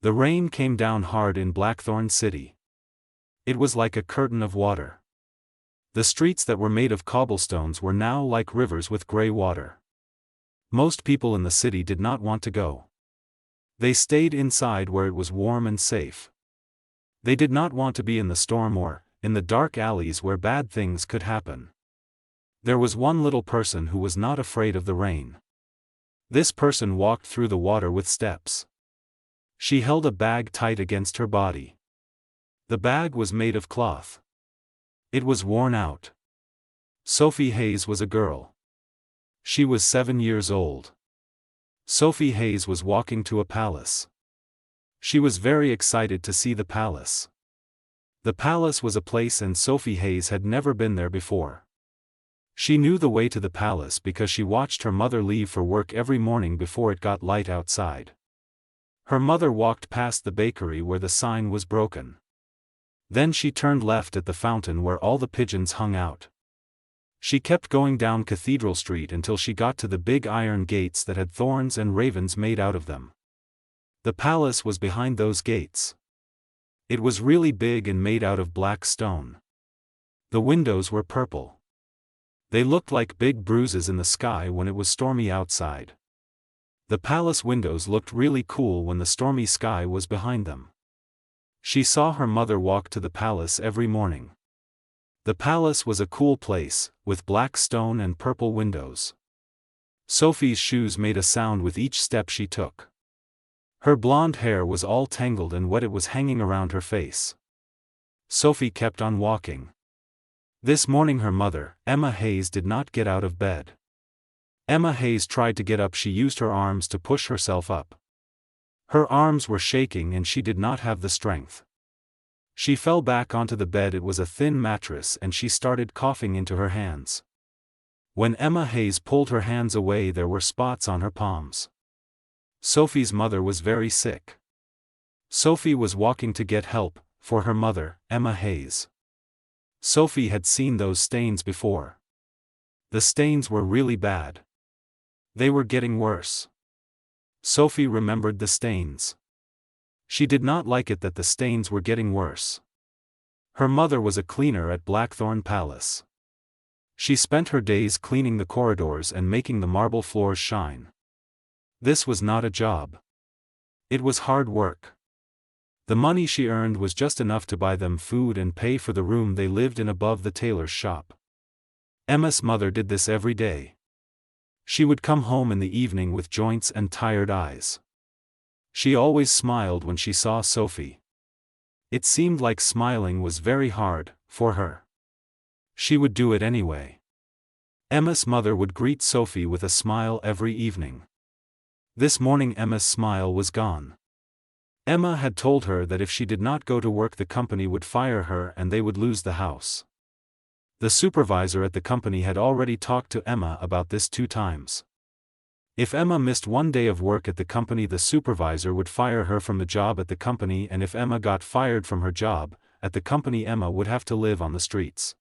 The rain came down hard in Blackthorn City. It was like a curtain of water. The streets that were made of cobblestones were now like rivers with gray water. Most people in the city did not want to go. They stayed inside where it was warm and safe. They did not want to be in the storm or in the dark alleys where bad things could happen. There was one little person who was not afraid of the rain. This person walked through the water with steps. She held a bag tight against her body. The bag was made of cloth. It was worn out. Sophie Hayes was a girl. She was 7 years old. Sophie Hayes was walking to a palace. She was very excited to see the palace. The palace was a place and Sophie Hayes had never been there before. She knew the way to the palace because she watched her mother leave for work every morning before it got light outside. Her mother walked past the bakery where the sign was broken. Then she turned left at the fountain where all the pigeons hung out. She kept going down Cathedral Street until she got to the big iron gates that had thorns and ravens made out of them. The palace was behind those gates. It was really big and made out of black stone. The windows were purple. They looked like big bruises in the sky when it was stormy outside. The palace windows looked really cool when the stormy sky was behind them. She saw her mother walk to the palace every morning. The palace was a cool place, with black stone and purple windows. Sophie's shoes made a sound with each step she took. Her blonde hair was all tangled and wet, it was hanging around her face. Sophie kept on walking. This morning her mother, Emma Hayes, did not get out of bed. Emma Hayes tried to get up. She used her arms to push herself up. Her arms were shaking and she did not have the strength. She fell back onto the bed. It was a thin mattress and she started coughing into her hands. When Emma Hayes pulled her hands away, there were spots on her palms. Sophie's mother was very sick. Sophie was walking to get help for her mother, Emma Hayes. Sophie had seen those stains before. The stains were really bad. They were getting worse. Sophie remembered the stains. She did not like it that the stains were getting worse. Her mother was a cleaner at Blackthorn Palace. She spent her days cleaning the corridors and making the marble floors shine. This was not a job. It was hard work. The money she earned was just enough to buy them food and pay for the room they lived in above the tailor's shop. Emma's mother did this every day. She would come home in the evening with joints and tired eyes. She always smiled when she saw Sophie. It seemed like smiling was very hard for her. She would do it anyway. Emma's mother would greet Sophie with a smile every evening. This morning Emma's smile was gone. Emma had told her that if she did not go to work the company would fire her and they would lose the house. The supervisor at the company had already talked to Emma about this 2 times. If Emma missed 1 day of work at the company, the supervisor would fire her from the job at the company, and if Emma got fired from her job at the company, Emma would have to live on the streets.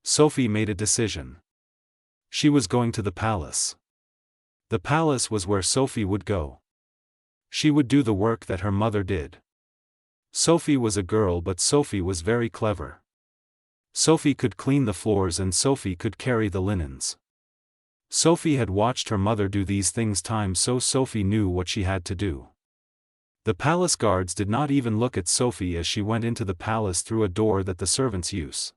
Sophie made a decision. She was going to the palace. The palace was where Sophie would go. She would do the work that her mother did. Sophie was a girl, but Sophie was very clever. Sophie could clean the floors and Sophie could carry the linens. Sophie had watched her mother do these things times, so Sophie knew what she had to do. The palace guards did not even look at Sophie as she went into the palace through a door that the servants use.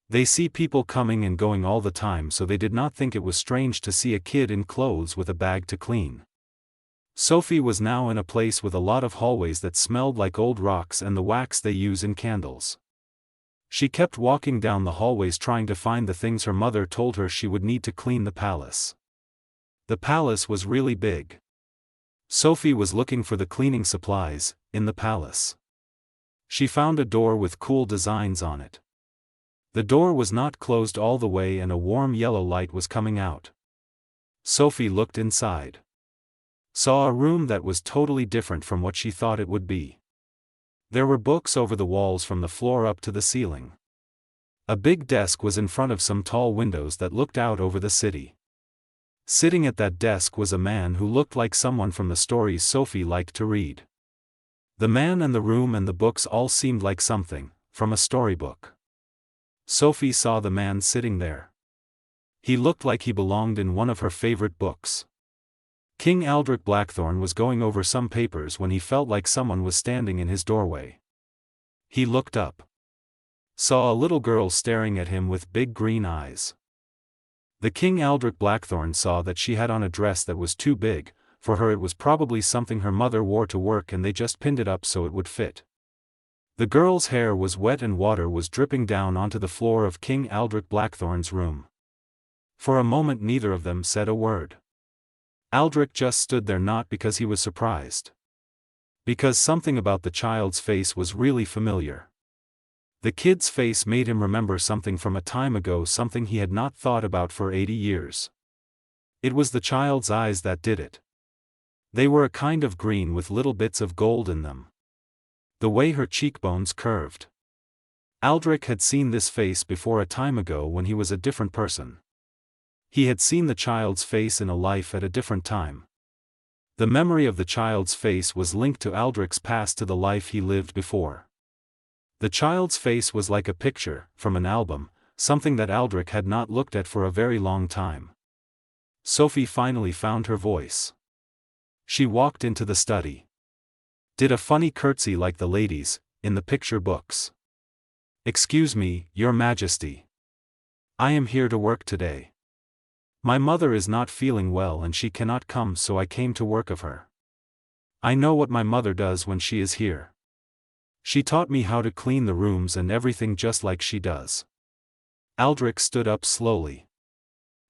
They see people coming and going all the time, so they did not think it was strange to see a kid in clothes with a bag to clean. Sophie was now in a place with a lot of hallways that smelled like old rocks and the wax they use in candles. She kept walking down the hallways trying to find the things her mother told her she would need to clean the palace. The palace was really big. Sophie was looking for the cleaning supplies in the palace. She found a door with cool designs on it. The door was not closed all the way and a warm yellow light was coming out. Sophie looked inside. Saw a room that was totally different from what she thought it would be. There were books over the walls from the floor up to the ceiling. A big desk was in front of some tall windows that looked out over the city. Sitting at that desk was a man who looked like someone from the stories Sophie liked to read. The man and the room and the books all seemed like something from a storybook. Sophie saw the man sitting there. He looked like he belonged in one of her favorite books. King Aldrich Blackthorn was going over some papers when he felt like someone was standing in his doorway. He looked up. Saw a little girl staring at him with big green eyes. The King Aldrich Blackthorn saw that she had on a dress that was too big. For her it was probably something her mother wore to work and they just pinned it up so it would fit. The girl's hair was wet and water was dripping down onto the floor of King Aldrich Blackthorn's room. For a moment neither of them said a word. Aldrich just stood there, not because he was surprised. Because something about the child's face was really familiar. The kid's face made him remember something from a time ago, something he had not thought about for 80 years. It was the child's eyes that did it. They were a kind of green with little bits of gold in them. The way her cheekbones curved. Aldrich had seen this face before a time ago when he was a different person. He had seen the child's face in a life at a different time. The memory of the child's face was linked to Aldrich's past, to the life he lived before. The child's face was like a picture from an album, something that Aldrich had not looked at for a very long time. Sophie finally found her voice. She walked into the study. Did a funny curtsy like the ladies in the picture books. "Excuse me, Your Majesty. I am here to work today. My mother is not feeling well and she cannot come, so I came to work of her. I know what my mother does when she is here. She taught me how to clean the rooms and everything just like she does." Aldrich stood up slowly.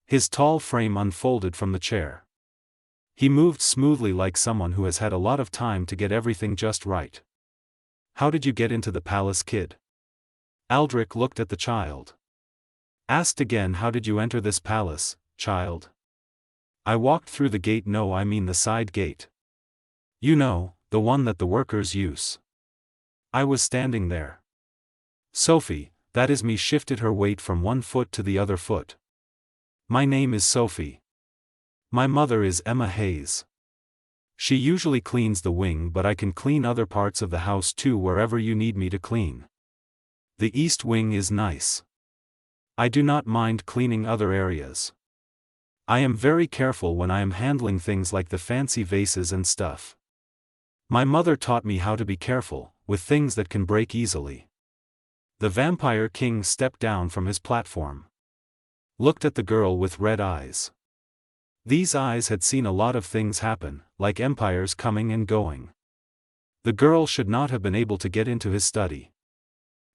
His tall frame unfolded from the chair. He moved smoothly like someone who has had a lot of time to get everything just right. "How did you get into the palace, kid?" Aldrich looked at the child. Asked again, "How did you enter this palace, child?" "I walked through the gate." "No, I mean the side gate. You know, the one that the workers use." "I was standing there." "Sophie, that is me," shifted her weight from one foot to the other foot. "My name is Sophie. My mother is Emma Hayes. She usually cleans the wing, but I can clean other parts of the house too, wherever you need me to clean. The east wing is nice. I do not mind cleaning other areas. I am very careful when I am handling things like the fancy vases and stuff. My mother taught me how to be careful with things that can break easily." The Vampire King stepped down from his platform. Looked at the girl with red eyes. These eyes had seen a lot of things happen, like empires coming and going. The girl should not have been able to get into his study.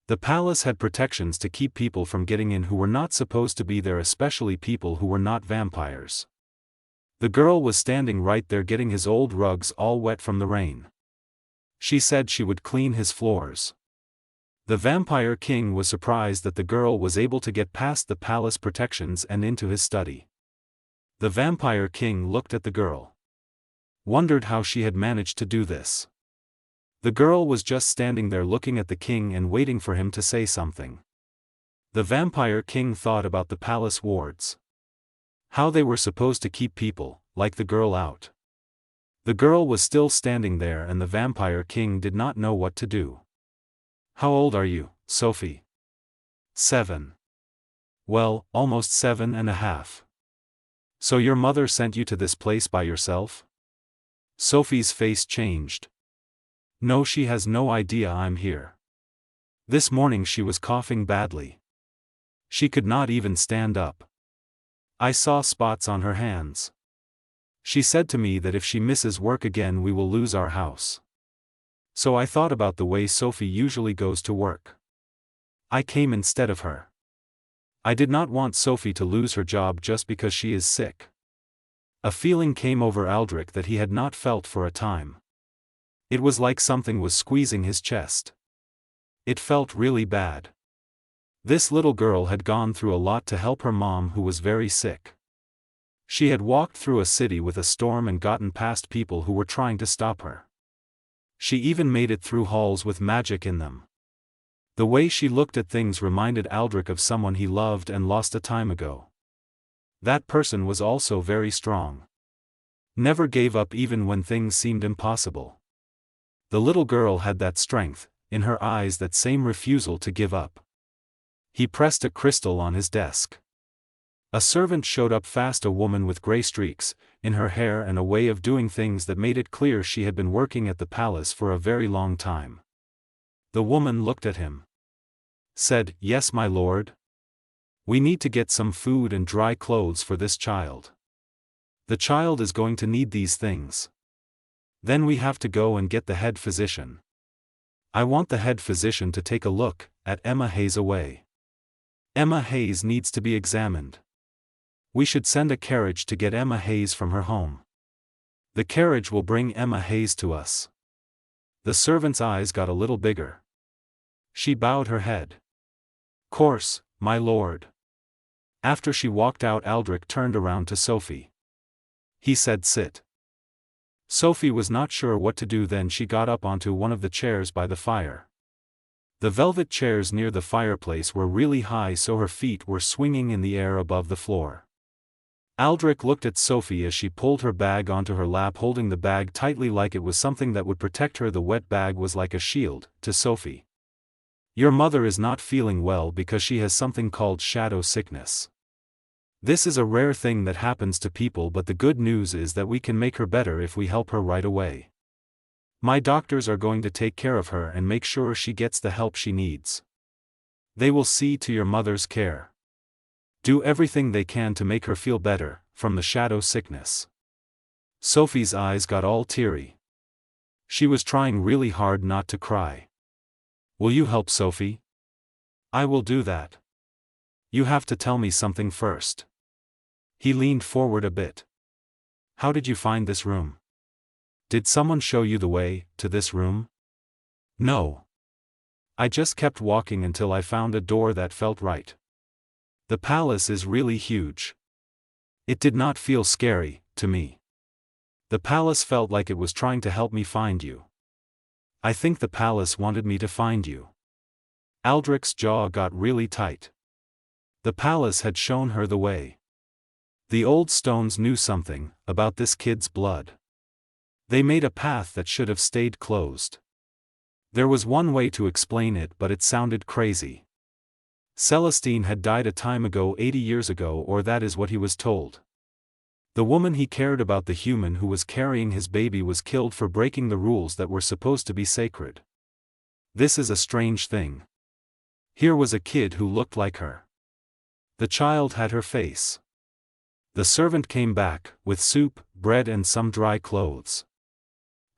The palace had protections to keep people from getting in who were not supposed to be there, especially people who were not vampires. The girl was standing right there getting his old rugs all wet from the rain. She said she would clean his floors. The Vampire King was surprised that the girl was able to get past the palace protections and into his study. The Vampire King looked at the girl. Wondered how she had managed to do this. The girl was just standing there looking at the king and waiting for him to say something. The Vampire King thought about the palace wards. How they were supposed to keep people, like the girl, out. The girl was still standing there and the Vampire King did not know what to do. "How old are you, Sophie?" 7. "Well, almost 7.5. So your mother sent you to this place by yourself?" Sophie's face changed. "No, she has no idea I'm here. This morning she was coughing badly. She could not even stand up. I saw spots on her hands. She said to me that if she misses work again we will lose our house. So I thought about the way Sophie usually goes to work. I came instead of her. I did not want Sophie to lose her job just because she is sick." A feeling came over Aldrich that he had not felt for a time. It was like something was squeezing his chest. It felt really bad. This little girl had gone through a lot to help her mom, who was very sick. She had walked through a city with a storm and gotten past people who were trying to stop her. She even made it through halls with magic in them. The way she looked at things reminded Aldrich of someone he loved and lost a time ago. That person was also very strong. Never gave up even when things seemed impossible. The little girl had that strength, in her eyes that same refusal to give up. He pressed a crystal on his desk. A servant showed up fast, a woman with gray streaks in her hair and a way of doing things that made it clear she had been working at the palace for a very long time. The woman looked at him. Said, "Yes, my lord. We need to get some food and dry clothes for this child. The child is going to need these things. Then we have to go and get the head physician. I want the head physician to take a look at Emma Hayes away. Emma Hayes needs to be examined. We should send a carriage to get Emma Hayes from her home. The carriage will bring Emma Hayes to us." The servant's eyes got a little bigger. She bowed her head. "Course, my lord." After she walked out, Aldrich turned around to Sophie. He said, "Sit." Sophie was not sure what to do. Then she got up onto one of the chairs by the fire. The velvet chairs near the fireplace were really high, so her feet were swinging in the air above the floor. Aldrich looked at Sophie as she pulled her bag onto her lap, holding the bag tightly like it was something that would protect her. The wet bag was like a shield to Sophie. "Your mother is not feeling well because she has something called shadow sickness. This is a rare thing that happens to people, but the good news is that we can make her better if we help her right away. My doctors are going to take care of her and make sure she gets the help she needs. They will see to your mother's care. Do everything they can to make her feel better from the shadow sickness." Sophie's eyes got all teary. She was trying really hard not to cry. "Will you help, Sophie?" "I will do that. You have to tell me something first." He leaned forward a bit. "How did you find this room? Did someone show you the way to this room?" "No. I just kept walking until I found a door that felt right. The palace is really huge. It did not feel scary to me. The palace felt like it was trying to help me find you. I think the palace wanted me to find you." Aldrich's jaw got really tight. The palace had shown her the way. The old stones knew something about this kid's blood. They made a path that should have stayed closed. There was one way to explain it, but it sounded crazy. Celestine had died a time ago, 80 years ago, or that is what he was told. The woman he cared about, the human who was carrying his baby, was killed for breaking the rules that were supposed to be sacred. This is a strange thing. Here was a kid who looked like her. The child had her face. The servant came back with soup, bread and some dry clothes.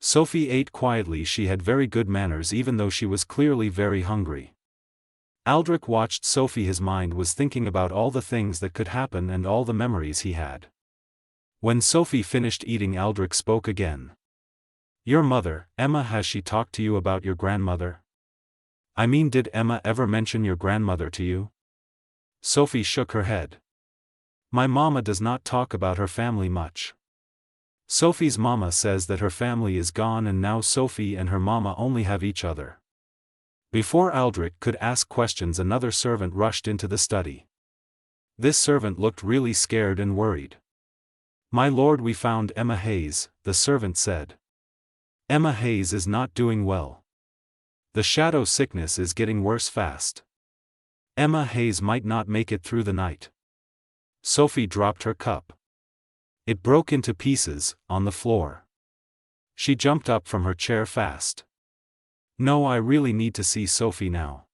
Sophie ate quietly. She had very good manners even though she was clearly very hungry. Aldrich watched Sophie. His mind was thinking about all the things that could happen and all the memories he had. When Sophie finished eating, Aldrich spoke again. "Your mother, Emma, has she talked to you about your grandmother? I mean, did Emma ever mention your grandmother to you?" Sophie shook her head. "My mama does not talk about her family much. Sophie's mama says that her family is gone and now Sophie and her mama only have each other." Before Aldrich could ask questions, another servant rushed into the study. This servant looked really scared and worried. "My lord, we found Emma Hayes," the servant said. "Emma Hayes is not doing well. The shadow sickness is getting worse fast. Emma Hayes might not make it through the night." Sophie dropped her cup. It broke into pieces on the floor. She jumped up from her chair fast. "No, I really need to see Sophie now.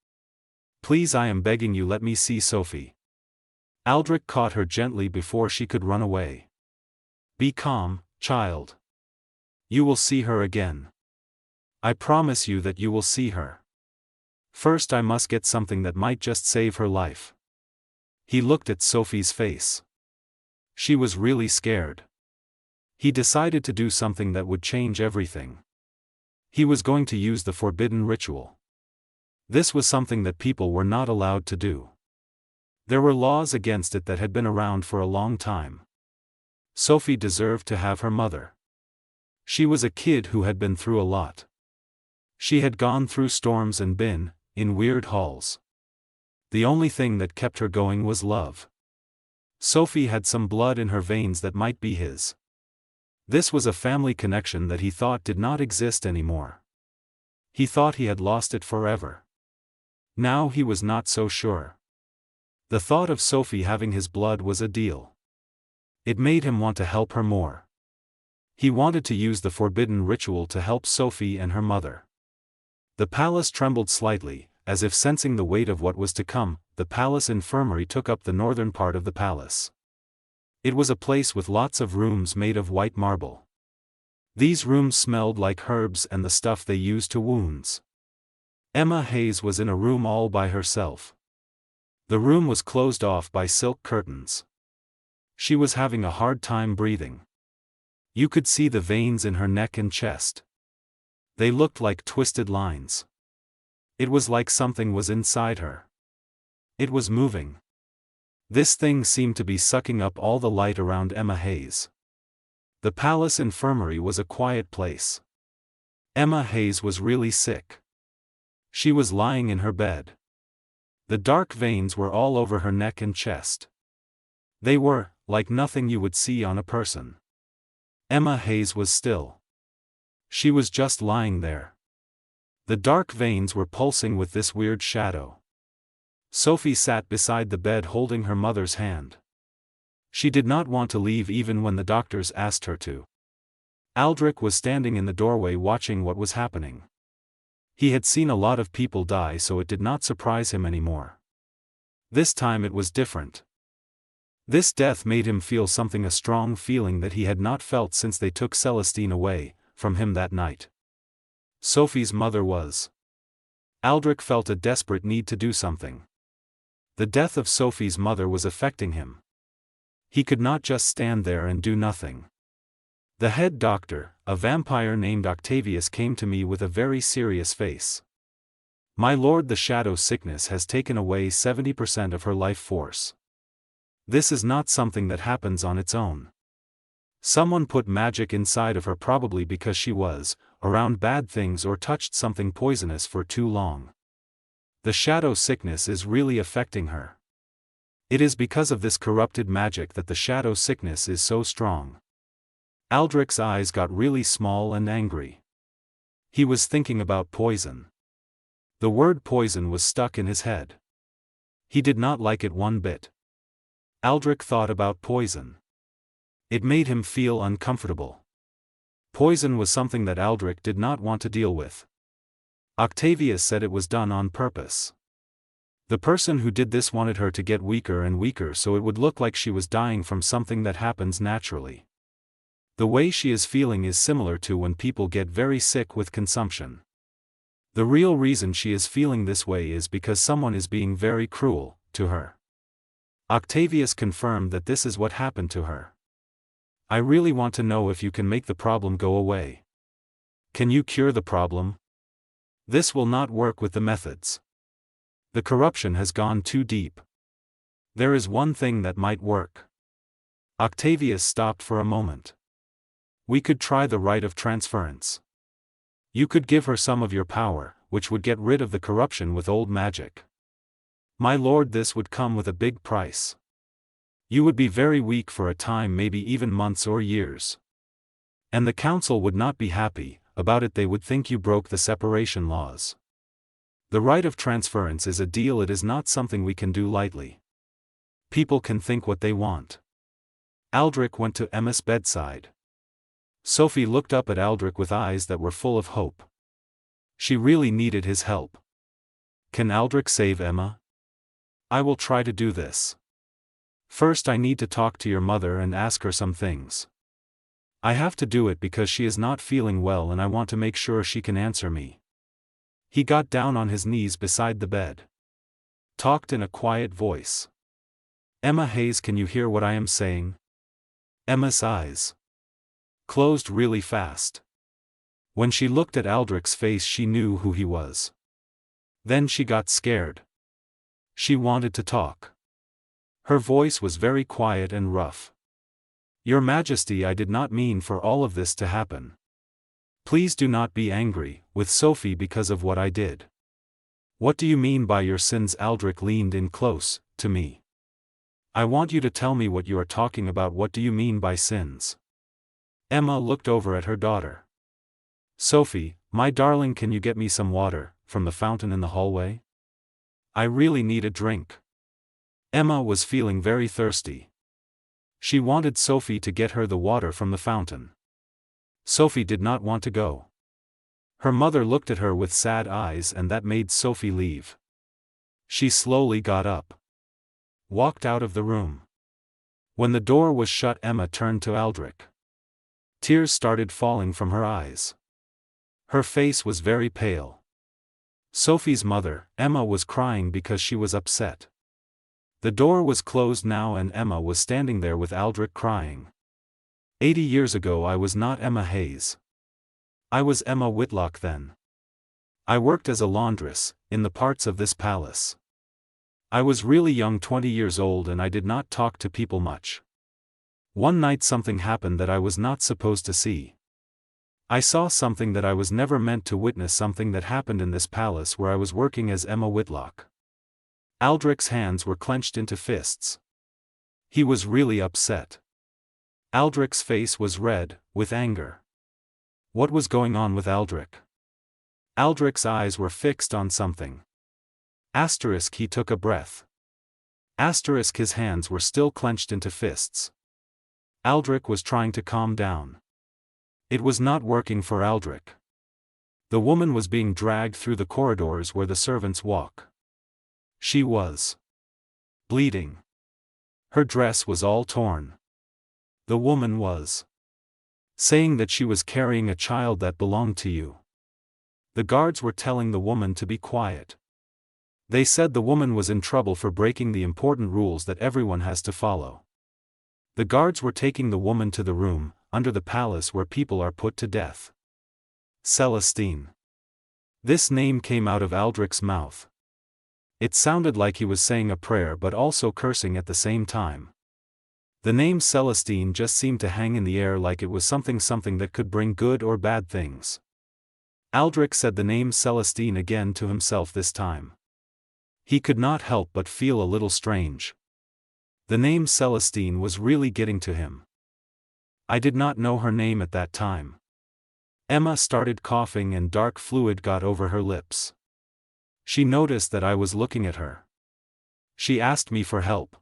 Please, I am begging you, let me see Sophie." Aldrich caught her gently before she could run away. "Be calm, child. You will see her again. I promise you that you will see her. First I must get something that might just save her life." He looked at Sophie's face. She was really scared. He decided to do something that would change everything. He was going to use the forbidden ritual. This was something that people were not allowed to do. There were laws against it that had been around for a long time. Sophie deserved to have her mother. She was a kid who had been through a lot. She had gone through storms and been in weird halls. The only thing that kept her going was love. Sophie had some blood in her veins that might be his. This was a family connection that he thought did not exist anymore. He thought he had lost it forever. Now he was not so sure. The thought of Sophie having his blood was a deal. It made him want to help her more. He wanted to use the forbidden ritual to help Sophie and her mother. The palace trembled slightly, as if sensing the weight of what was to come. The palace infirmary took up the northern part of the palace. It was a place with lots of rooms made of white marble. These rooms smelled like herbs and the stuff they used to wounds. Emma Hayes was in a room all by herself. The room was closed off by silk curtains. She was having a hard time breathing. You could see the veins in her neck and chest. They looked like twisted lines. It was like something was inside her. It was moving. This thing seemed to be sucking up all the light around Emma Hayes. The palace infirmary was a quiet place. Emma Hayes was really sick. She was lying in her bed. The dark veins were all over her neck and chest. They were like nothing you would see on a person. Emma Hayes was still. She was just lying there. The dark veins were pulsing with this weird shadow. Sophie sat beside the bed holding her mother's hand. She did not want to leave even when the doctors asked her to. Aldrich was standing in the doorway watching what was happening. He had seen a lot of people die, so it did not surprise him anymore. This time it was different. This death made him feel something, a strong feeling that he had not felt since they took Celestine away from him that night. Sophie's mother was. Aldrich felt a desperate need to do something. The death of Sophie's mother was affecting him. He could not just stand there and do nothing. The head doctor, a vampire named Octavius, came to me with a very serious face. "My lord, the shadow sickness has taken away 70% of her life force. This is not something that happens on its own. Someone put magic inside of her, probably because she was around bad things or touched something poisonous for too long. The shadow sickness is really affecting her. It is because of this corrupted magic that the shadow sickness is so strong." Aldrich's eyes got really small and angry. He was thinking about poison. The word poison was stuck in his head. He did not like it one bit. Aldrich thought about poison. It made him feel uncomfortable. Poison was something that Aldrich did not want to deal with. Octavius said it was done on purpose. The person who did this wanted her to get weaker and weaker so it would look like she was dying from something that happens naturally. The way she is feeling is similar to when people get very sick with consumption. The real reason she is feeling this way is because someone is being very cruel to her. Octavius confirmed that this is what happened to her. "I really want to know if you can make the problem go away. Can you cure the problem? This will not work with the methods. The corruption has gone too deep. There is one thing that might work." Octavius stopped for a moment. "We could try the rite of transference. You could give her some of your power, which would get rid of the corruption with old magic. My lord, this would come with a big price. You would be very weak for a time, maybe even months or years. And the council would not be happy about it. They would think you broke the separation laws. The rite of transference is a deal. It is not something we can do lightly. People can think what they want." Aldrich went to Emma's bedside. Sophie looked up at Aldrich with eyes that were full of hope. She really needed his help. "Can Aldrich save Emma?" "I will try to do this. First, I need to talk to your mother and ask her some things. I have to do it because she is not feeling well and I want to make sure she can answer me." He got down on his knees beside the bed. Talked in a quiet voice. "Emma Hayes, can you hear what I am saying?" Emma's eyes closed really fast. When she looked at Aldrich's face, she knew who he was. Then she got scared. She wanted to talk. Her voice was very quiet and rough. "Your Majesty, I did not mean for all of this to happen. Please do not be angry with Sophie because of what I did." "What do you mean by your sins?" Aldrich leaned in close to me. "I want you to tell me what you are talking about. What do you mean by sins?" Emma looked over at her daughter. "Sophie, my darling, can you get me some water from the fountain in the hallway? I really need a drink." Emma was feeling very thirsty. She wanted Sophie to get her the water from the fountain. Sophie did not want to go. Her mother looked at her with sad eyes, and that made Sophie leave. She slowly got up, walked out of the room. When the door was shut, Emma turned to Aldrich. Tears started falling from her eyes. Her face was very pale. Sophie's mother, Emma, was crying because she was upset. The door was closed now and Emma was standing there with Aldrich crying. 80 years ago I was not Emma Hayes. I was Emma Whitlock then. I worked as a laundress, in the parts of this palace. I was really young, 20 years old, and I did not talk to people much. One night something happened that I was not supposed to see. I saw something that I was never meant to witness, something that happened in this palace where I was working as Emma Whitlock. Aldrich's hands were clenched into fists. He was really upset. Aldrich's face was red, with anger. What was going on with Aldrich? Aldrich's eyes were fixed on something. Asterisk, he took a breath. Asterisk, his hands were still clenched into fists. Aldrich was trying to calm down. It was not working for Aldrich. The woman was being dragged through the corridors where the servants walk. She was bleeding. Her dress was all torn. The woman was saying that she was carrying a child that belonged to you. The guards were telling the woman to be quiet. They said the woman was in trouble for breaking the important rules that everyone has to follow. The guards were taking the woman to the room, under the palace where people are put to death. Celestine. This name came out of Aldrich's mouth. It sounded like he was saying a prayer but also cursing at the same time. The name Celestine just seemed to hang in the air like it was something that could bring good or bad things. Aldrich said the name Celestine again to himself this time. He could not help but feel a little strange. The name Celestine was really getting to him. I did not know her name at that time. Emma started coughing and dark fluid got over her lips. She noticed that I was looking at her. She asked me for help.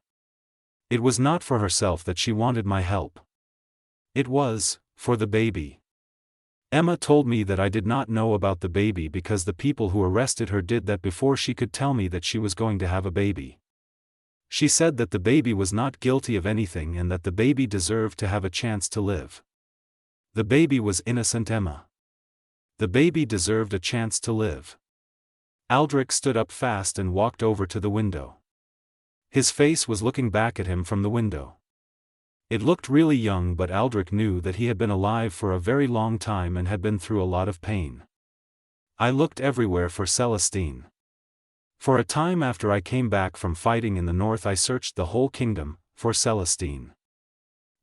It was not for herself that she wanted my help. It was for the baby. Emma told me that I did not know about the baby because the people who arrested her did that before she could tell me that she was going to have a baby. She said that the baby was not guilty of anything and that the baby deserved to have a chance to live. The baby was innocent, Emma. The baby deserved a chance to live. Aldrich stood up fast and walked over to the window. His face was looking back at him from the window. It looked really young, but Aldrich knew that he had been alive for a very long time and had been through a lot of pain. I looked everywhere for Celestine. For a time after I came back from fighting in the north, I searched the whole kingdom for Celestine.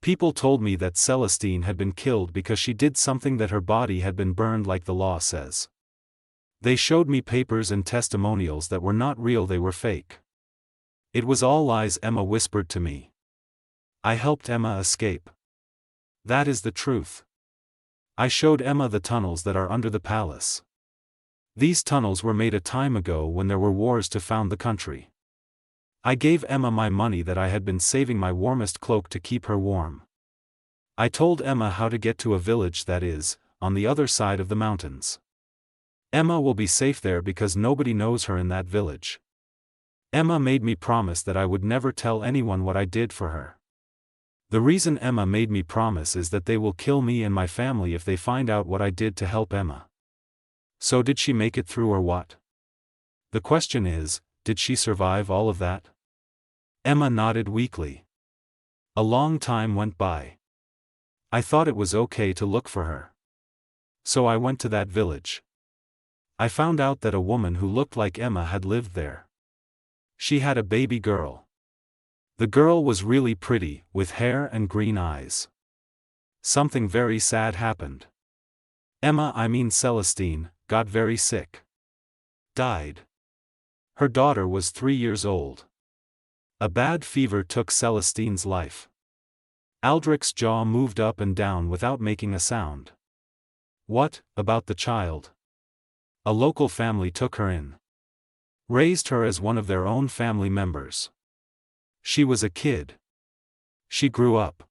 People told me that Celestine had been killed because she did something, that her body had been burned like the law says. They showed me papers and testimonials that were not real, they were fake. It was all lies, Emma whispered to me. I helped Emma escape. That is the truth. I showed Emma the tunnels that are under the palace. These tunnels were made a time ago when there were wars to found the country. I gave Emma my money that I had been saving, my warmest cloak to keep her warm. I told Emma how to get to a village that is on the other side of the mountains. Emma will be safe there because nobody knows her in that village. Emma made me promise that I would never tell anyone what I did for her. The reason Emma made me promise is that they will kill me and my family if they find out what I did to help Emma. So did she make it through or what? The question is, did she survive all of that? Emma nodded weakly. A long time went by. I thought it was okay to look for her. So I went to that village. I found out that a woman who looked like Emma had lived there. She had a baby girl. The girl was really pretty, with hair and green eyes. Something very sad happened. Celestine, got very sick. Died. Her daughter was 3 years old. A bad fever took Celestine's life. Aldrich's jaw moved up and down without making a sound. What about the child? A local family took her in. Raised her as one of their own family members. She was a kid. She grew up.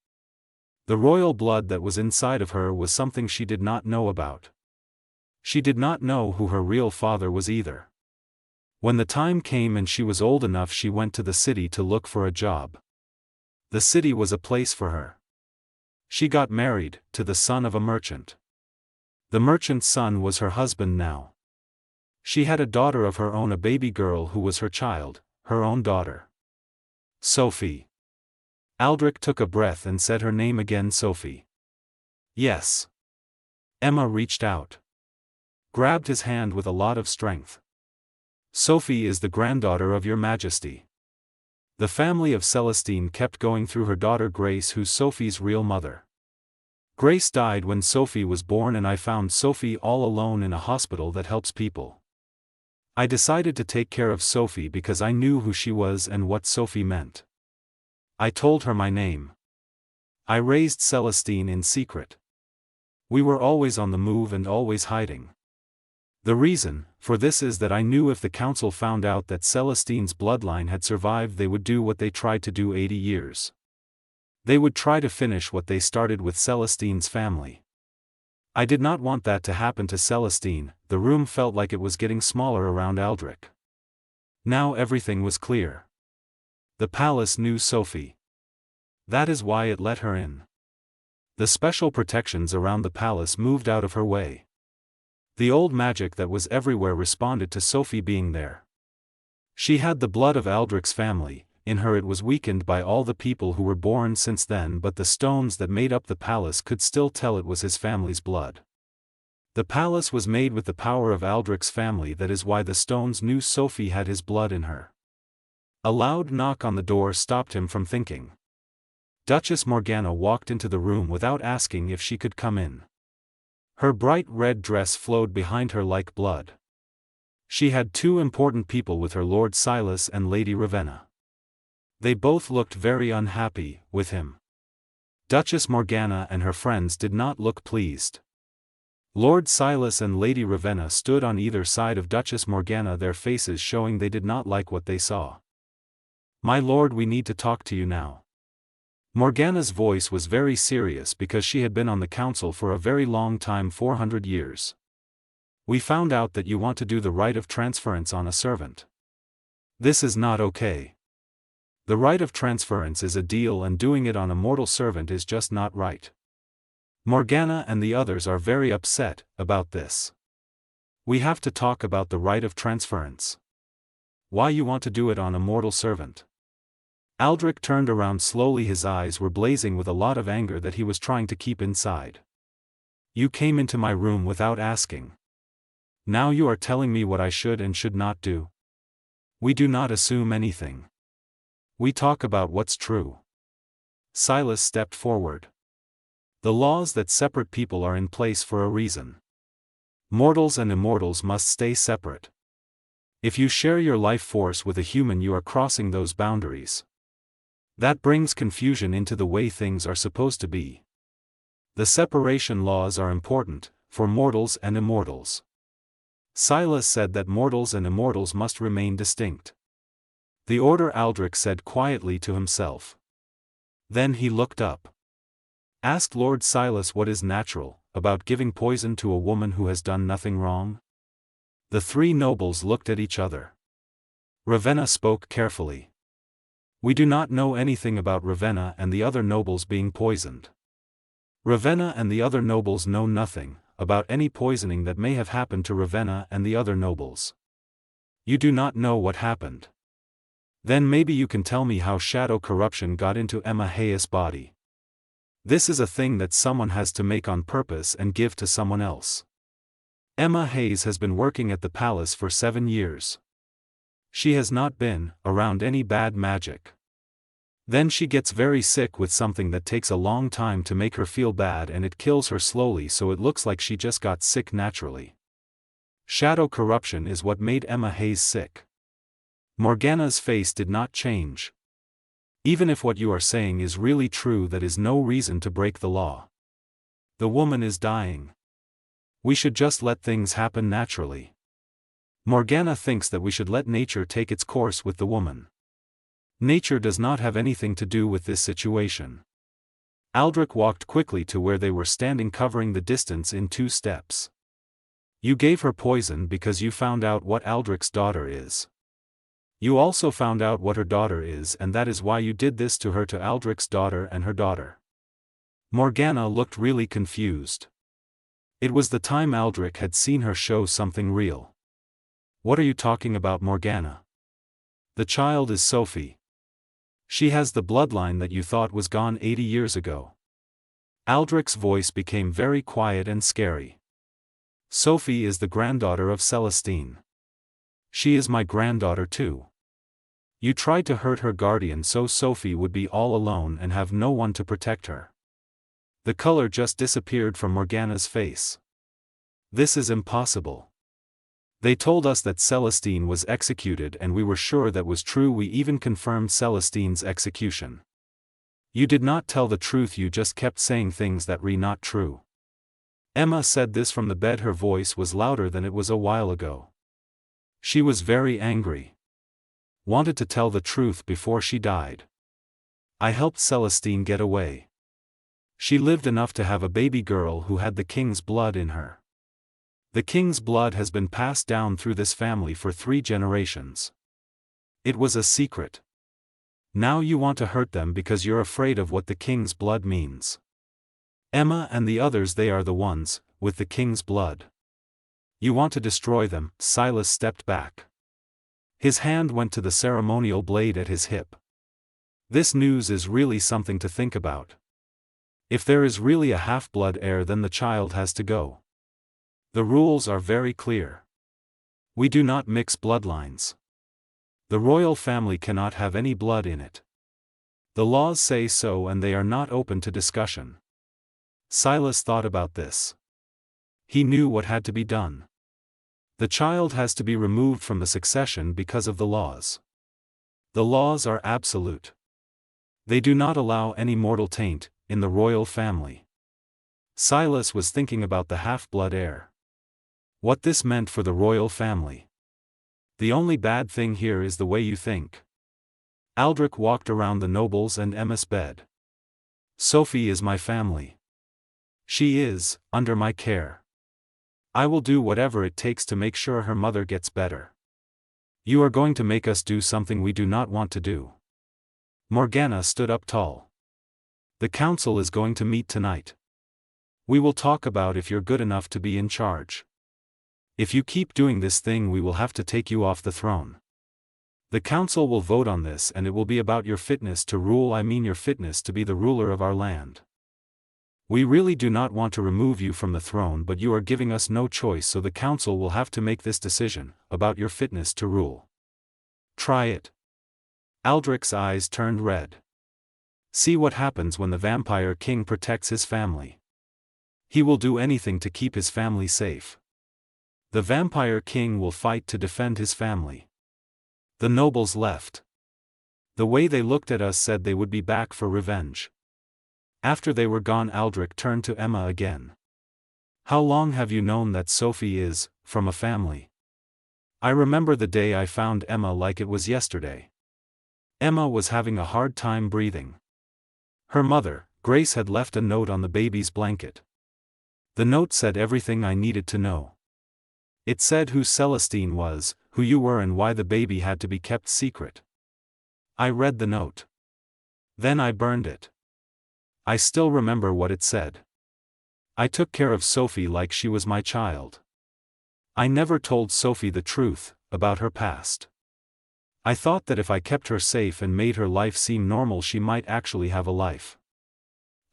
The royal blood that was inside of her was something she did not know about. She did not know who her real father was either. When the time came and she was old enough, she went to the city to look for a job. The city was a place for her. She got married to the son of a merchant. The merchant's son was her husband now. She had a daughter of her own, a baby girl who was her child, her own daughter. Sophie. Aldrich took a breath and said her name again, Sophie. Yes. Emma reached out. Grabbed his hand with a lot of strength. Sophie is the granddaughter of your Majesty. The family of Celestine kept going through her daughter Grace, who's Sophie's real mother. Grace died when Sophie was born, and I found Sophie all alone in a hospital that helps people. I decided to take care of Sophie because I knew who she was and what Sophie meant. I told her my name. I raised Celestine in secret. We were always on the move and always hiding. The reason for this is that I knew if the council found out that Celestine's bloodline had survived, they would do what they tried to do 80 years. They would try to finish what they started with Celestine's family. I did not want that to happen to Celestine. The room felt like it was getting smaller around Aldrich. Now everything was clear. The palace knew Sophie. That is why it let her in. The special protections around the palace moved out of her way. The old magic that was everywhere responded to Sophie being there. She had the blood of Aldrich's family. In her it was weakened by all the people who were born since then, but the stones that made up the palace could still tell it was his family's blood. The palace was made with the power of Aldrich's family. That is why the stones knew Sophie had his blood in her. A loud knock on the door stopped him from thinking. Duchess Morgana walked into the room without asking if she could come in. Her bright red dress flowed behind her like blood. She had two important people with her, Lord Silas and Lady Ravenna. They both looked very unhappy with him. Duchess Morgana and her friends did not look pleased. Lord Silas and Lady Ravenna stood on either side of Duchess Morgana, their faces showing they did not like what they saw. "My lord, we need to talk to you now." Morgana's voice was very serious because she had been on the council for a very long time, 400 years. "We found out that you want to do the right of transference on a servant. This is not okay. The right of transference is a deal, and doing it on a mortal servant is just not right. Morgana and the others are very upset about this. We have to talk about the right of transference. Why you want to do it on a mortal servant?" Aldrich turned around slowly. His eyes were blazing with a lot of anger that he was trying to keep inside. "You came into my room without asking. Now you are telling me what I should and should not do. We do not assume anything. We talk about what's true." Silas stepped forward. "The laws that separate people are in place for a reason. Mortals and immortals must stay separate. If you share your life force with a human, you are crossing those boundaries. That brings confusion into the way things are supposed to be. The separation laws are important, for mortals and immortals." Silas said that mortals and immortals must remain distinct. "The order," Aldrich said quietly to himself. Then he looked up. Asked Lord Silas what is natural about giving poison to a woman who has done nothing wrong. The three nobles looked at each other. Ravenna spoke carefully. "We do not know anything about Ravenna and the other nobles being poisoned. Ravenna and the other nobles know nothing about any poisoning that may have happened to Ravenna and the other nobles. You do not know what happened. Then maybe you can tell me how shadow corruption got into Emma Hayes' body. This is a thing that someone has to make on purpose and give to someone else. Emma Hayes has been working at the palace for 7 years. She has not been around any bad magic. Then she gets very sick with something that takes a long time to make her feel bad, and it kills her slowly, so it looks like she just got sick naturally. Shadow corruption is what made Emma Hayes sick." Morgana's face did not change. "Even if what you are saying is really true, that is no reason to break the law. The woman is dying. We should just let things happen naturally. Morgana thinks that we should let nature take its course with the woman. Nature does not have anything to do with this situation. Aldrich walked quickly to where they were standing, covering the distance in 2 steps. You gave her poison because you found out what Aldrich's daughter is. You also found out what her daughter is, and that is why you did this to her, to Aldrich's daughter and her daughter. Morgana looked really confused. It was the time Aldrich had seen her show something real. What are you talking about, Morgana? The child is Sophie. She has the bloodline that you thought was gone 80 years ago. Aldrich's voice became very quiet and scary. Sophie is the granddaughter of Celestine. She is my granddaughter too. You tried to hurt her guardian so Sophie would be all alone and have no one to protect her. The color just disappeared from Morgana's face. This is impossible. They told us that Celestine was executed and we were sure that was true. We even confirmed Celestine's execution. You did not tell the truth, you just kept saying things that were not true. Emma said this from the bed. Her voice was louder than it was a while ago. She was very angry. Wanted to tell the truth before she died. I helped Celestine get away. She lived enough to have a baby girl who had the king's blood in her. The king's blood has been passed down through this family for 3 generations. It was a secret. Now you want to hurt them because you're afraid of what the king's blood means. Emma and the others, they are the ones with the king's blood. You want to destroy them. Silas stepped back. His hand went to the ceremonial blade at his hip. This news is really something to think about. If there is really a half-blood heir, then the child has to go. The rules are very clear. We do not mix bloodlines. The royal family cannot have any blood in it. The laws say so and they are not open to discussion. Silas thought about this. He knew what had to be done. The child has to be removed from the succession because of the laws. The laws are absolute. They do not allow any mortal taint in the royal family. Silas was thinking about the half-blood heir. What this meant for the royal family. The only bad thing here is the way you think. Aldrich walked around the nobles and Emma's bed. Sophie is my family. She is under my care. I will do whatever it takes to make sure her mother gets better. You are going to make us do something we do not want to do. Morgana stood up tall. The council is going to meet tonight. We will talk about if you're good enough to be in charge. If you keep doing this thing, we will have to take you off the throne. The council will vote on this and it will be about your fitness to rule. I mean your fitness to be the ruler of our land. We really do not want to remove you from the throne, but you are giving us no choice, so the council will have to make this decision about your fitness to rule. Try it. Aldrich's eyes turned red. See what happens when the vampire king protects his family. He will do anything to keep his family safe. The vampire king will fight to defend his family. The nobles left. The way they looked at us said they would be back for revenge. After they were gone, Aldrich turned to Emma again. How long have you known that Sophie is from a family? I remember the day I found Emma like it was yesterday. Emma was having a hard time breathing. Her mother, Grace, had left a note on the baby's blanket. The note said everything I needed to know. It said who Celestine was, who you were, and why the baby had to be kept secret. I read the note. Then I burned it. I still remember what it said. I took care of Sophie like she was my child. I never told Sophie the truth about her past. I thought that if I kept her safe and made her life seem normal, she might actually have a life.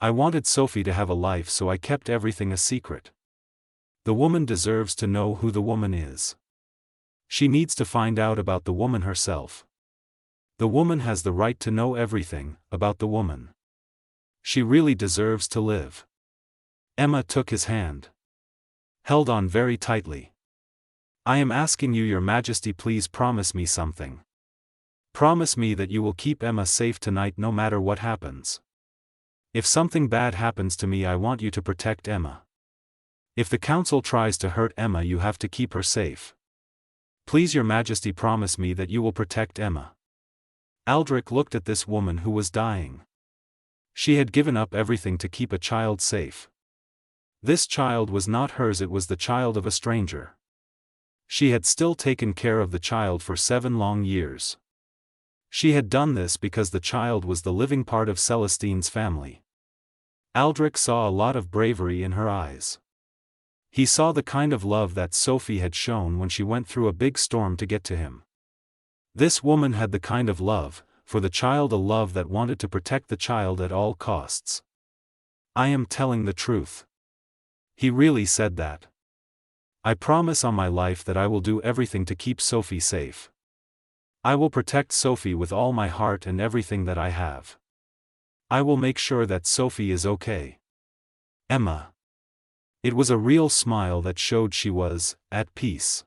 I wanted Sophie to have a life, so I kept everything a secret. The woman deserves to know who the woman is. She needs to find out about the woman herself. The woman has the right to know everything about the woman. She really deserves to live. Emma took his hand. Held on very tightly. I am asking you, Your Majesty, please promise me something. Promise me that you will keep Emma safe tonight no matter what happens. If something bad happens to me, I want you to protect Emma. If the council tries to hurt Emma, you have to keep her safe. Please, your majesty, promise me that you will protect Emma. Aldrich looked at this woman who was dying. She had given up everything to keep a child safe. This child was not hers, it was the child of a stranger. She had still taken care of the child for 7 long years. She had done this because the child was the living part of Celestine's family. Aldrich saw a lot of bravery in her eyes. He saw the kind of love that Sophie had shown when she went through a big storm to get to him. This woman had the kind of love, for the child, a love that wanted to protect the child at all costs. I am telling the truth. He really said that. I promise on my life that I will do everything to keep Sophie safe. I will protect Sophie with all my heart and everything that I have. I will make sure that Sophie is okay. Emma. It was a real smile that showed she was at peace.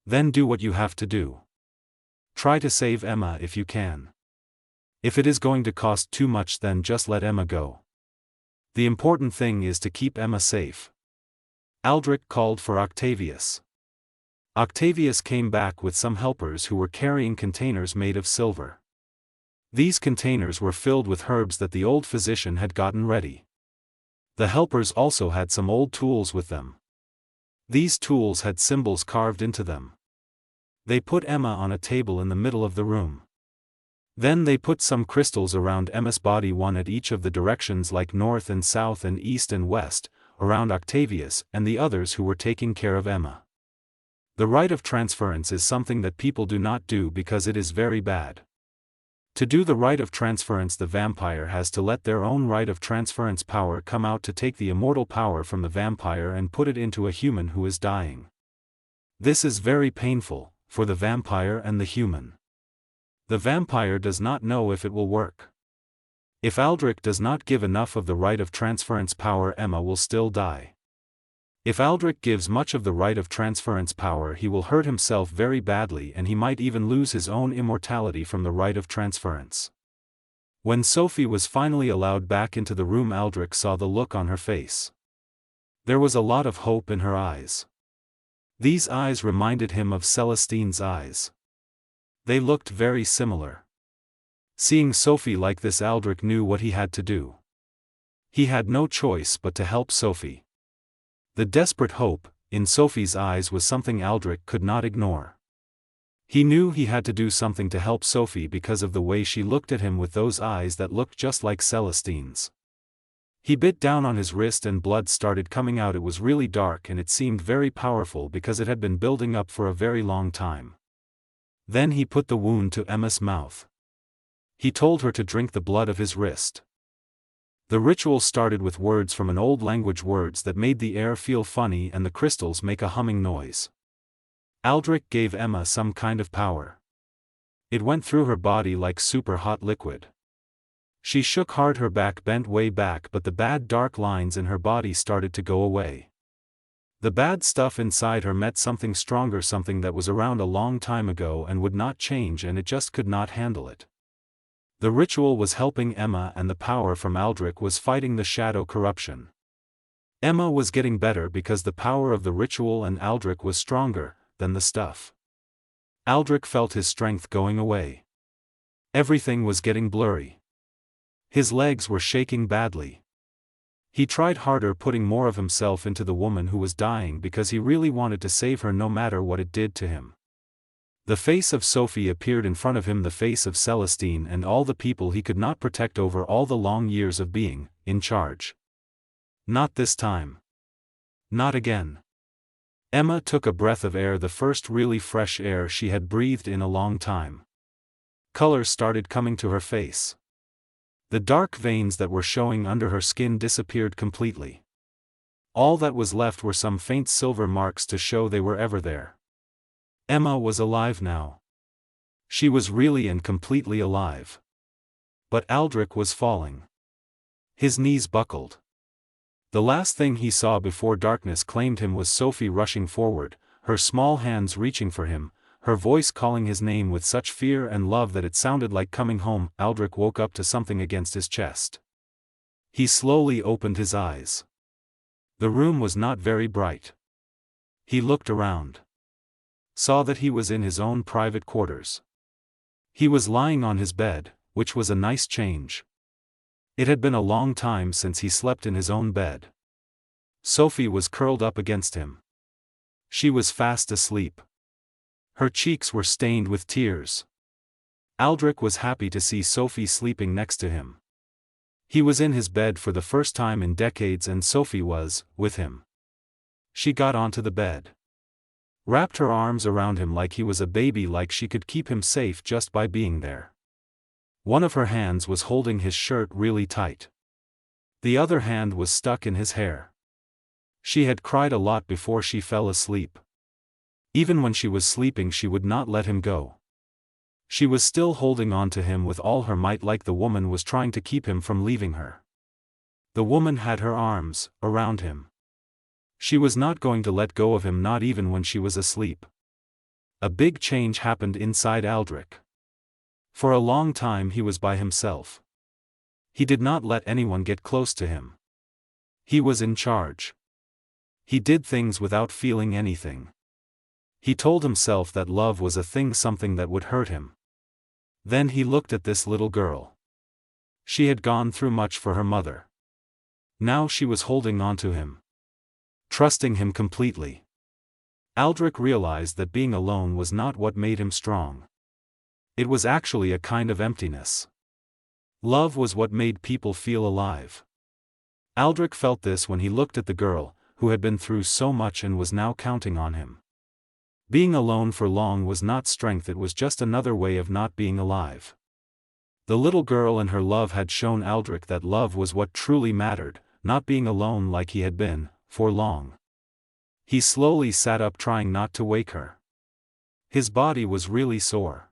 Then do what you have to do. Try to save Emma if you can. If it is going to cost too much, then just let Emma go. The important thing is to keep Emma safe. Aldrich called for Octavius. Octavius came back with some helpers who were carrying containers made of silver. These containers were filled with herbs that the old physician had gotten ready. The helpers also had some old tools with them. These tools had symbols carved into them. They put Emma on a table in the middle of the room. Then they put some crystals around Emma's body, one at each of the directions like north and south and east and west, around Octavius and the others who were taking care of Emma. The rite of transference is something that people do not do because it is very bad. To do the rite of transference, the vampire has to let their own rite of transference power come out to take the immortal power from the vampire and put it into a human who is dying. This is very painful, for the vampire and the human. The vampire does not know if it will work. If Aldrich does not give enough of the rite of transference power, Emma will still die. If Aldrich gives much of the rite of transference power, he will hurt himself very badly and he might even lose his own immortality from the rite of transference. When Sophie was finally allowed back into the room, Aldrich saw the look on her face. There was a lot of hope in her eyes. These eyes reminded him of Celestine's eyes. They looked very similar. Seeing Sophie like this, Aldrich knew what he had to do. He had no choice but to help Sophie. The desperate hope in Sophie's eyes was something Aldrich could not ignore. He knew he had to do something to help Sophie because of the way she looked at him with those eyes that looked just like Celestine's. He bit down on his wrist and blood started coming out. It was really dark and it seemed very powerful because it had been building up for a very long time. Then he put the wound to Emma's mouth. He told her to drink the blood of his wrist. The ritual started with words from an old language, words that made the air feel funny and the crystals make a humming noise. Aldrich gave Emma some kind of power. It went through her body like super hot liquid. She shook hard, her back bent way back, but the bad dark lines in her body started to go away. The bad stuff inside her met something stronger, something that was around a long time ago and would not change, and it just could not handle it. The ritual was helping Emma and the power from Aldrich was fighting the shadow corruption. Emma was getting better because the power of the ritual and Aldrich was stronger than the stuff. Aldrich felt his strength going away. Everything was getting blurry. His legs were shaking badly. He tried harder, putting more of himself into the woman who was dying because he really wanted to save her no matter what it did to him. The face of Sophie appeared in front of him, the face of Celestine and all the people he could not protect over all the long years of being in charge. Not this time. Not again. Emma took a breath of air, the first really fresh air she had breathed in a long time. Color started coming to her face. The dark veins that were showing under her skin disappeared completely. All that was left were some faint silver marks to show they were ever there. Emma was alive now. She was really and completely alive. But Aldrich was falling. His knees buckled. The last thing he saw before darkness claimed him was Sophie rushing forward, her small hands reaching for him, her voice calling his name with such fear and love that it sounded like coming home. Aldrich woke up to something against his chest. He slowly opened his eyes. The room was not very bright. He looked around. Saw that he was in his own private quarters. He was lying on his bed, which was a nice change. It had been a long time since he slept in his own bed. Sophie was curled up against him. She was fast asleep. Her cheeks were stained with tears. Aldrich was happy to see Sophie sleeping next to him. He was in his bed for the first time in decades and Sophie was, with him. She got onto the bed. Wrapped her arms around him like he was a baby, like she could keep him safe just by being there. One of her hands was holding his shirt really tight. The other hand was stuck in his hair. She had cried a lot before she fell asleep. Even when she was sleeping she would not let him go. She was still holding on to him with all her might, like the woman was trying to keep him from leaving her. The woman had her arms around him. She was not going to let go of him, not even when she was asleep. A big change happened inside Aldrich. For a long time he was by himself. He did not let anyone get close to him. He was in charge. He did things without feeling anything. He told himself that love was a thing, something that would hurt him. Then he looked at this little girl. She had gone through much for her mother. Now she was holding on to him, trusting him completely. Aldrich realized that being alone was not what made him strong. It was actually a kind of emptiness. Love was what made people feel alive. Aldrich felt this when he looked at the girl, who had been through so much and was now counting on him. Being alone for long was not strength, it was just another way of not being alive. The little girl and her love had shown Aldrich that love was what truly mattered, not being alone like he had been, for long. He slowly sat up, trying not to wake her. His body was really sore.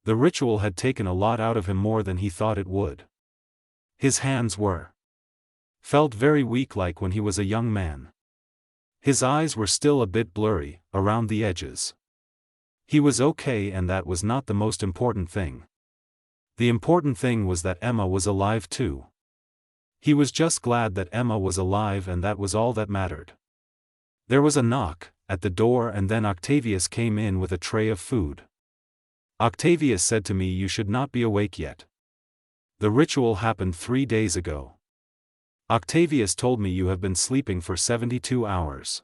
The ritual had taken a lot out of him, more than he thought it would. His hands felt very weak, like when he was a young man. His eyes were still a bit blurry, around the edges. He was okay, and that was not the most important thing. The important thing was that Emma was alive too. He was just glad that Emma was alive, and that was all that mattered. There was a knock at the door, and then Octavius came in with a tray of food. Octavius said to me, "You should not be awake yet. The ritual happened 3 days ago. Octavius told me you have been sleeping for 72 hours.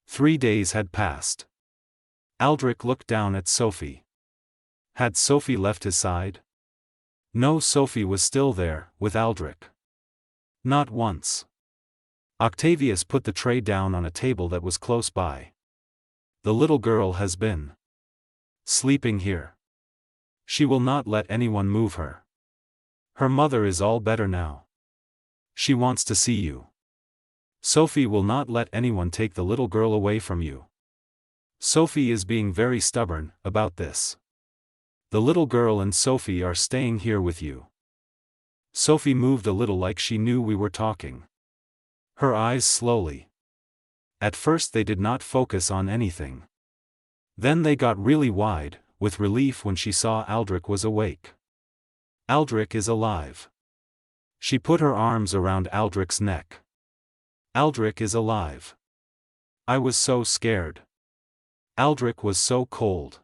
3 days had passed." Aldrich looked down at Sophie. Had Sophie left his side? No, Sophie was still there, with Aldrich. Not once. Octavius put the tray down on a table that was close by. "The little girl has been sleeping here. She will not let anyone move her. Her mother is all better now. She wants to see you. Sophie will not let anyone take the little girl away from you. Sophie is being very stubborn about this. The little girl and Sophie are staying here with you." Sophie moved a little, like she knew we were talking. Her eyes slowly. At first they did not focus on anything. Then they got really wide, with relief when she saw Aldrich was awake. "Aldrich is alive." She put her arms around Aldrich's neck. "Aldrich is alive. I was so scared. Aldrich was so cold.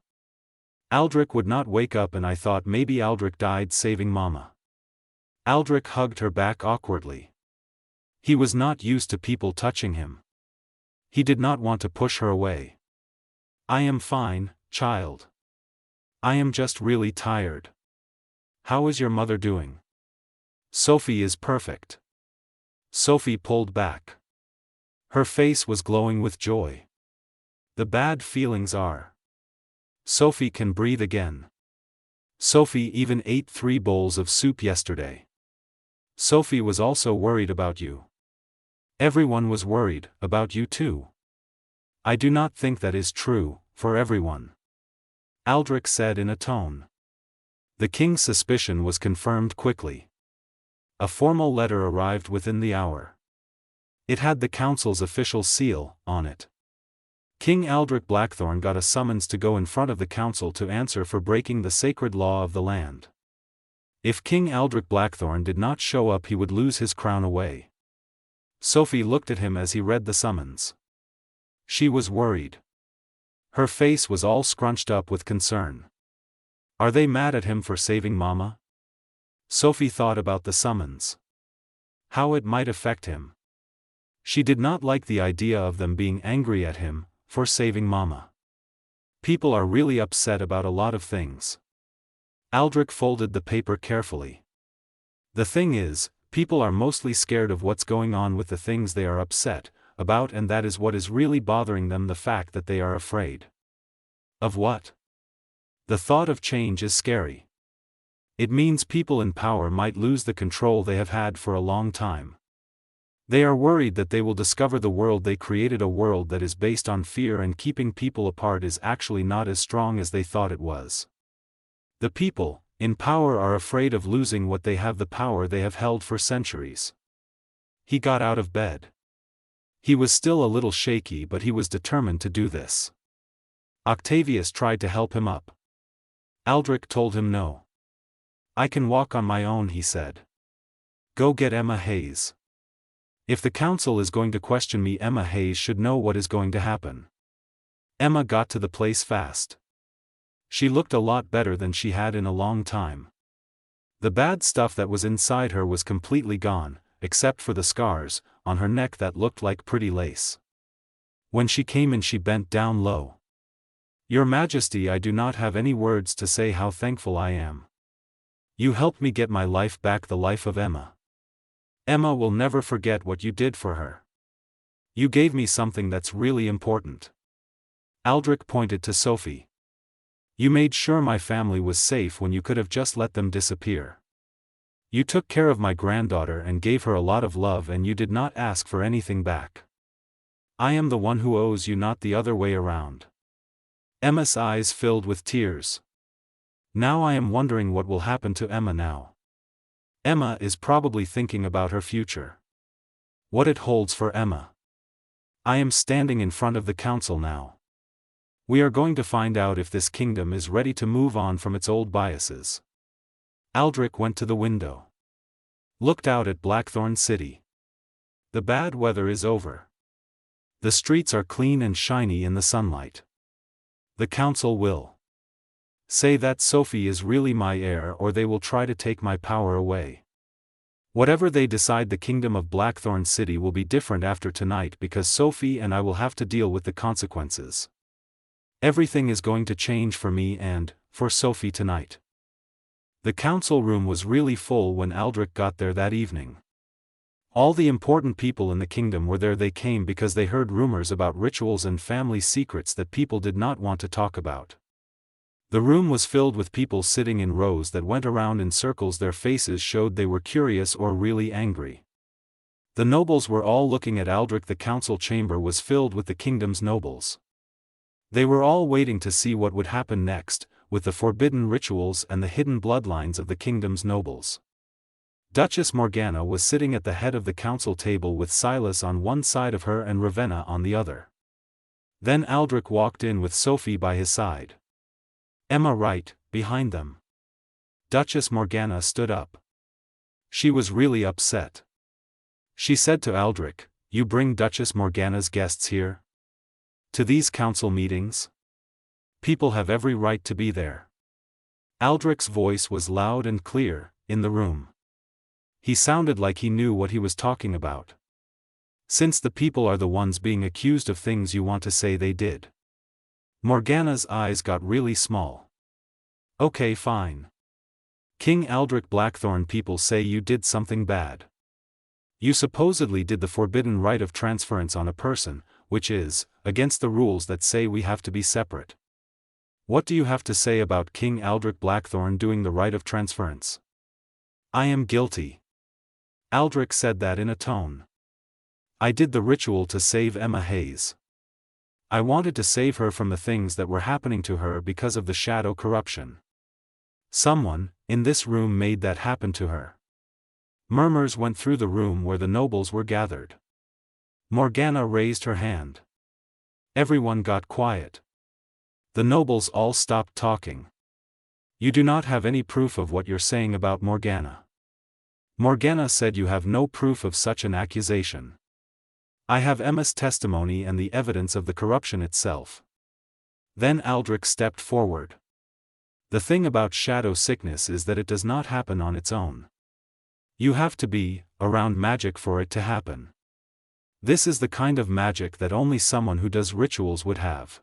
Aldrich would not wake up, and I thought maybe Aldrich died saving Mama." Aldrich hugged her back awkwardly. He was not used to people touching him. He did not want to push her away. "I am fine, child. I am just really tired. How is your mother doing?" "Sophie is perfect." Sophie pulled back. Her face was glowing with joy. "The bad feelings are. Sophie can breathe again. Sophie even ate 3 bowls of soup yesterday. Sophie was also worried about you. Everyone was worried about you too." "I do not think that is true, for everyone," Aldrich said in a tone. The king's suspicion was confirmed quickly. A formal letter arrived within the hour. It had the council's official seal on it. King Aldrich Blackthorn got a summons to go in front of the council to answer for breaking the sacred law of the land. If King Aldrich Blackthorn did not show up, he would lose his crown away. Sophie looked at him as he read the summons. She was worried. Her face was all scrunched up with concern. Are they mad at him for saving Mama? Sophie thought about the summons. How it might affect him. She did not like the idea of them being angry at him for saving Mama. People are really upset about a lot of things. Aldrich folded the paper carefully. The thing is, people are mostly scared of what's going on with the things they are upset about, and that is what is really bothering them, the fact that they are afraid. Of what? The thought of change is scary. It means people in power might lose the control they have had for a long time. They are worried that they will discover the world they created, a world that is based on fear and keeping people apart, is actually not as strong as they thought it was. The people in power are afraid of losing what they have, the power they have held for centuries. He got out of bed. He was still a little shaky, but he was determined to do this. Octavius tried to help him up. Aldrich told him no. I can walk on my own, he said. Go get Emma Hayes. If the council is going to question me, Emma Hayes should know what is going to happen. Emma got to the place fast. She looked a lot better than she had in a long time. The bad stuff that was inside her was completely gone, except for the scars on her neck that looked like pretty lace. When she came in, she bent down low. Your Majesty, I do not have any words to say how thankful I am. You helped me get my life back, the life of Emma. Emma will never forget what you did for her. You gave me something that's really important. Aldrich pointed to Sophie. You made sure my family was safe when you could have just let them disappear. You took care of my granddaughter and gave her a lot of love, and you did not ask for anything back. I am the one who owes you, not the other way around. Emma's eyes filled with tears. Now I am wondering what will happen to Emma now. Emma is probably thinking about her future. What it holds for Emma. I am standing in front of the council now. We are going to find out if this kingdom is ready to move on from its old biases. Aldrich went to the window. Looked out at Blackthorn City. The bad weather is over. The streets are clean and shiny in the sunlight. The council will say that Sophie is really my heir, or they will try to take my power away. Whatever they decide, the kingdom of Blackthorn City will be different after tonight, because Sophie and I will have to deal with the consequences. Everything is going to change for me and for Sophie tonight. The council room was really full when Aldrich got there that evening. All the important people in the kingdom were there. They came because they heard rumors about rituals and family secrets that people did not want to talk about. The room was filled with people sitting in rows that went around in circles. Their faces showed they were curious or really angry. The nobles were all looking at Aldrich. The council chamber was filled with the kingdom's nobles. They were all waiting to see what would happen next, with the forbidden rituals and the hidden bloodlines of the kingdom's nobles. Duchess Morgana was sitting at the head of the council table with Silas on one side of her and Ravenna on the other. Then Aldrich walked in with Sophie by his side. Emma right behind them. Duchess Morgana stood up. She was really upset. She said to Aldrich, "You bring Duchess Morgana's guests here? To these council meetings? People have every right to be there." Aldrich's voice was loud and clear in the room. He sounded like he knew what he was talking about. Since the people are the ones being accused of things you want to say they did. Morgana's eyes got really small. Okay, fine. King Aldrich Blackthorn, people say you did something bad. You supposedly did the forbidden rite of transference on a person, which is against the rules that say we have to be separate. What do you have to say about King Aldrich Blackthorn doing the rite of transference? I am guilty. Aldrich said that in a tone. I did the ritual to save Emma Hayes. I wanted to save her from the things that were happening to her because of the shadow corruption. Someone in this room made that happen to her. Murmurs went through the room where the nobles were gathered. Morgana raised her hand. Everyone got quiet. The nobles all stopped talking. You do not have any proof of what you're saying about Morgana. Morgana said you have no proof of such an accusation. I have Emma's testimony and the evidence of the corruption itself. Then Aldrich stepped forward. The thing about shadow sickness is that it does not happen on its own. You have to be around magic for it to happen. This is the kind of magic that only someone who does rituals would have.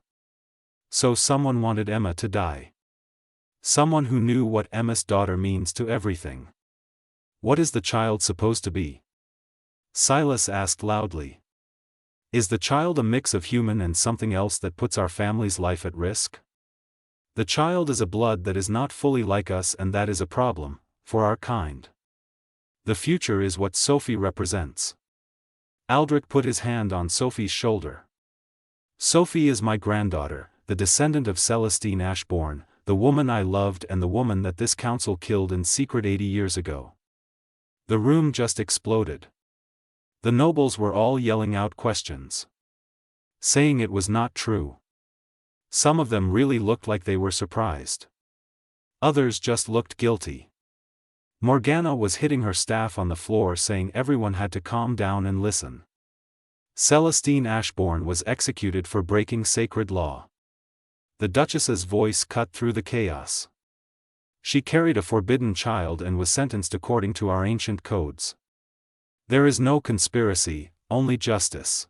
So someone wanted Emma to die. Someone who knew what Emma's daughter means to everything. What is the child supposed to be? Silas asked loudly. Is the child a mix of human and something else that puts our family's life at risk? The child is a blood that is not fully like us, and that is a problem, for our kind. The future is what Sophie represents. Aldrich put his hand on Sophie's shoulder. Sophie is my granddaughter, the descendant of Celestine Ashbourne, the woman I loved and the woman that this council killed in secret 80 years ago. The room just exploded. The nobles were all yelling out questions. Saying it was not true. Some of them really looked like they were surprised. Others just looked guilty. Morgana was hitting her staff on the floor, saying everyone had to calm down and listen. Celestine Ashbourne was executed for breaking sacred law. The Duchess's voice cut through the chaos. She carried a forbidden child and was sentenced according to our ancient codes. There is no conspiracy, only justice.